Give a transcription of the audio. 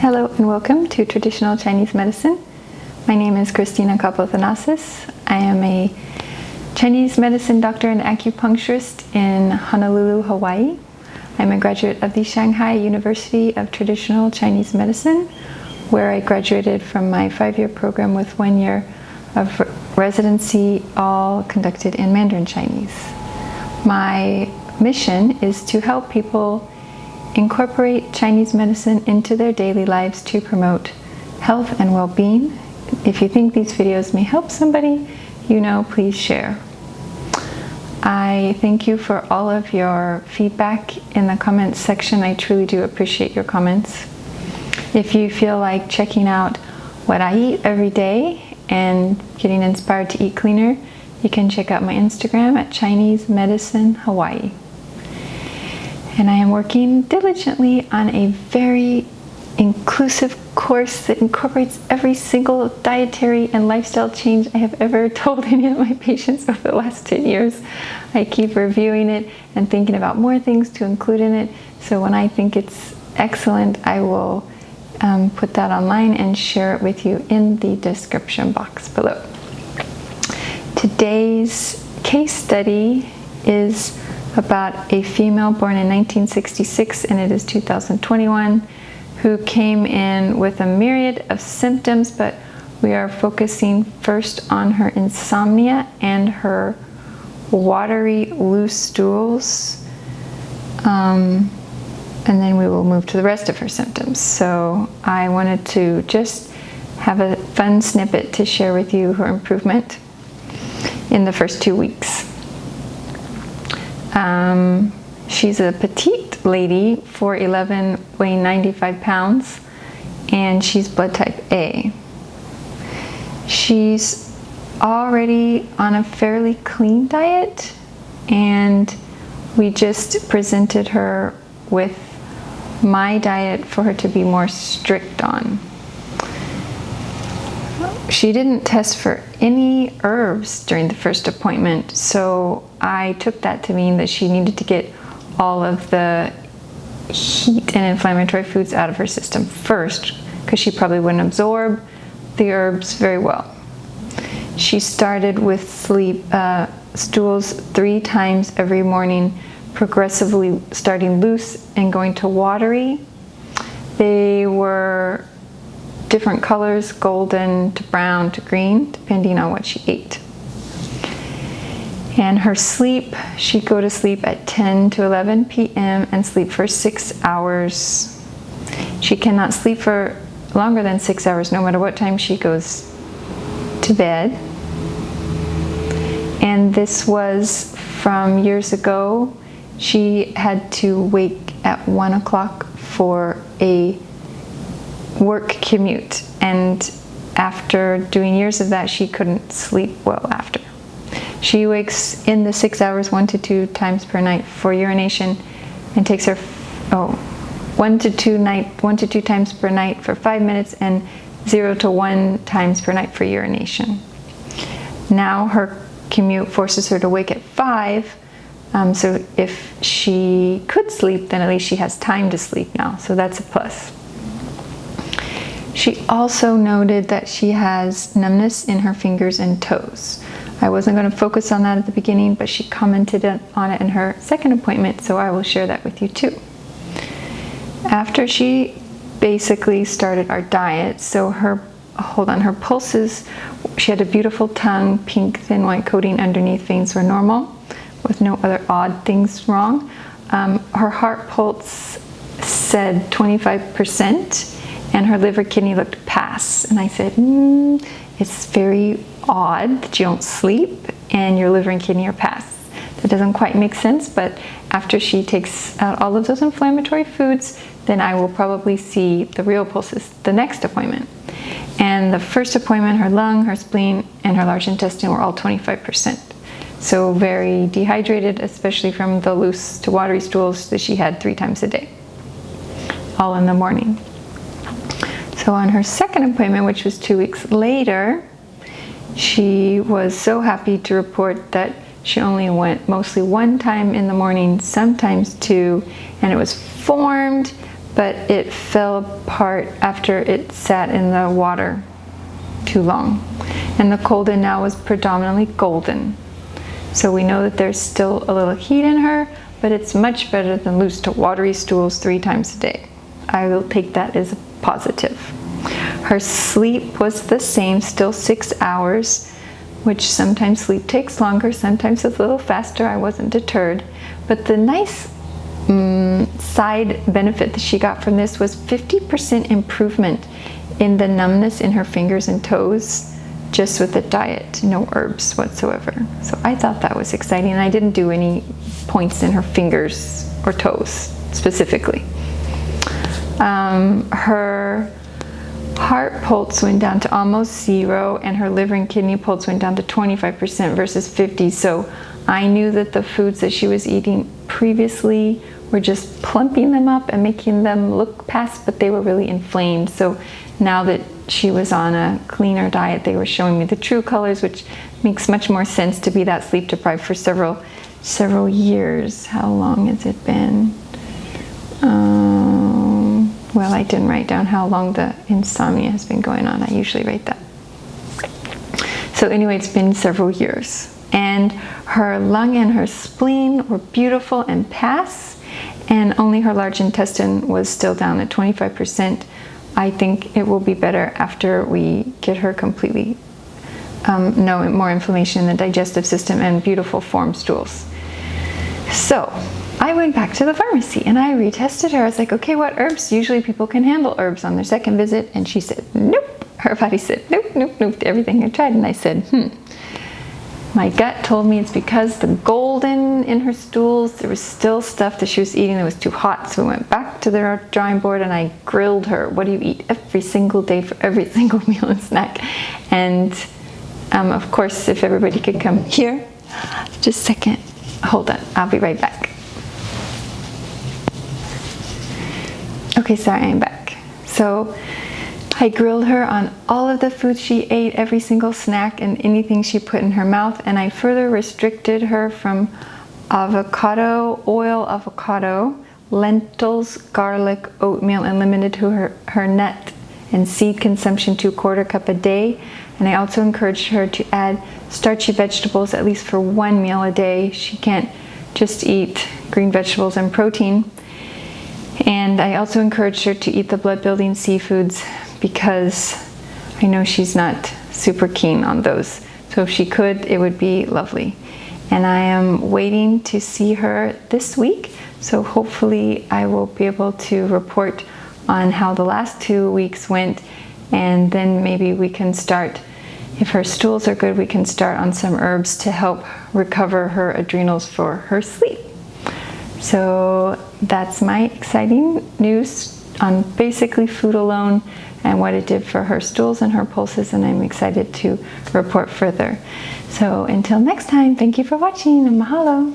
Hello and welcome to Traditional Chinese Medicine. My name is Christina Capothanasis. I am a Chinese medicine doctor and acupuncturist in Honolulu, Hawaii. I'm a graduate of the Shanghai University of Traditional Chinese Medicine, where I graduated from my 5-year program with 1 year of residency, all conducted in Mandarin Chinese. My mission is to help people incorporate Chinese medicine into their daily lives to promote health and well-being. If you think these videos may help somebody, please share. I thank you for all of your feedback in the comments section. I truly do appreciate your comments. If you feel like checking out what I eat every day and getting inspired to eat cleaner, you can check out my Instagram at Chinese Medicine Hawaii. And I am working diligently on a very inclusive course that incorporates every single dietary and lifestyle change I have ever told any of my patients over the last 10 years. I keep reviewing it and thinking about more things to include in it. So when I think it's excellent, I will put that online and share it with you in the description box below. Today's case study is about a female born in 1966, and it is 2021, who came in with a myriad of symptoms, but we are focusing first on her insomnia and her watery loose stools, and then we will move to the rest of her symptoms. So I wanted to just have a fun snippet to share with you her improvement in the first 2 weeks. She's a petite lady, 4'11", weighing 95 pounds, and she's blood type A. She's already on a fairly clean diet, and we just presented her with my diet for her to be more strict on. She didn't test for any herbs during the first appointment, so I took that to mean that she needed to get all of the heat and inflammatory foods out of her system first, because she probably wouldn't absorb the herbs very well. She started with stools 3 times every morning, progressively starting loose and going to watery. They were different colors, golden to brown to green, depending on what she ate. And her sleep, she'd go to sleep at 10 to 11 p.m. and sleep for 6 hours. She cannot sleep for longer than 6 hours, no matter what time she goes to bed. And this was from years ago. She had to wake at 1 o'clock for a work commute, and after doing years of that, she couldn't sleep well after. She wakes in the 6 hours 1 to 2 times per night for urination, and takes her 1 to 2 times per night for 5 minutes, and 0 to 1 times per night for urination. Now her commute forces her to wake at 5, so if she could sleep, then at least she has time to sleep now, so that's a plus. She also noted that she has numbness in her fingers and toes. I wasn't going to focus on that at the beginning, but she commented on it in her second appointment, so I will share that with you too. After she basically started our diet, so her pulses, she had a beautiful tongue, pink thin white coating underneath, veins were normal, with no other odd things wrong. Her heart pulse said 25%. And her liver kidney looked pass. And I said, it's very odd that you don't sleep and your liver and kidney are pass. That doesn't quite make sense, but after she takes out all of those inflammatory foods, then I will probably see the real pulses the next appointment. And the first appointment, her lung, her spleen, and her large intestine were all 25%. So very dehydrated, especially from the loose to watery stools that she had 3 times a day, all in the morning. So on her second appointment, which was 2 weeks later, she was so happy to report that she only went mostly 1 time in the morning, sometimes 2, and it was formed, but it fell apart after it sat in the water too long. And the colon now was predominantly golden. So we know that there's still a little heat in her, but it's much better than loose to watery stools 3 times a day. I will take that as a positive. Her sleep was the same, still 6 hours, which sometimes sleep takes longer, sometimes it's a little faster. I wasn't deterred. But the nice side benefit that she got from this was 50% improvement in the numbness in her fingers and toes, just with the diet, no herbs whatsoever. So I thought that was exciting, and I didn't do any points in her fingers or toes specifically. Her heart pulse went down to almost 0, and her liver and kidney pulse went down to 25% versus 50. So I knew that the foods that she was eating previously were just plumping them up and making them look past, but they were really inflamed. So now that she was on a cleaner diet, they were showing me the true colors, which makes much more sense to be that sleep deprived for several years. How long has it been? Well, I didn't write down how long the insomnia has been going on. I usually write that. So anyway, it's been several years. And her lung and her spleen were beautiful and pass, and only her large intestine was still down at 25%. I think it will be better after we get her completely no more inflammation in the digestive system and beautiful form stools. So I went back to the pharmacy and I retested her. I was like, okay, what herbs? Usually people can handle herbs on their second visit. And she said, nope. Her body said, nope, nope, nope, to everything I tried. And I said, my gut told me it's because the golden in her stools, there was still stuff that she was eating that was too hot. So we went back to the drawing board and I grilled her. What do you eat every single day for every single meal and snack? And of course, if everybody could come here, just a second. Hold on, I'll be right back. Okay, sorry, I'm back. So I grilled her on all of the foods she ate, every single snack and anything she put in her mouth, and I further restricted her from avocado, lentils, garlic, oatmeal, and limited to her nut and seed consumption to 1/4 cup a day. And I also encouraged her to add starchy vegetables at least for 1 meal a day. She can't just eat green vegetables and protein. And I also encouraged her to eat the blood-building seafoods because I know she's not super keen on those. So if she could, it would be lovely. And I am waiting to see her this week. So hopefully I will be able to report on how the last 2 weeks went. And then maybe we can start, if her stools are good, we can start on some herbs to help recover her adrenals for her sleep. So that's my exciting news on basically food alone and what it did for her stools and her pulses, and I'm excited to report further. So until next time, thank you for watching, and mahalo.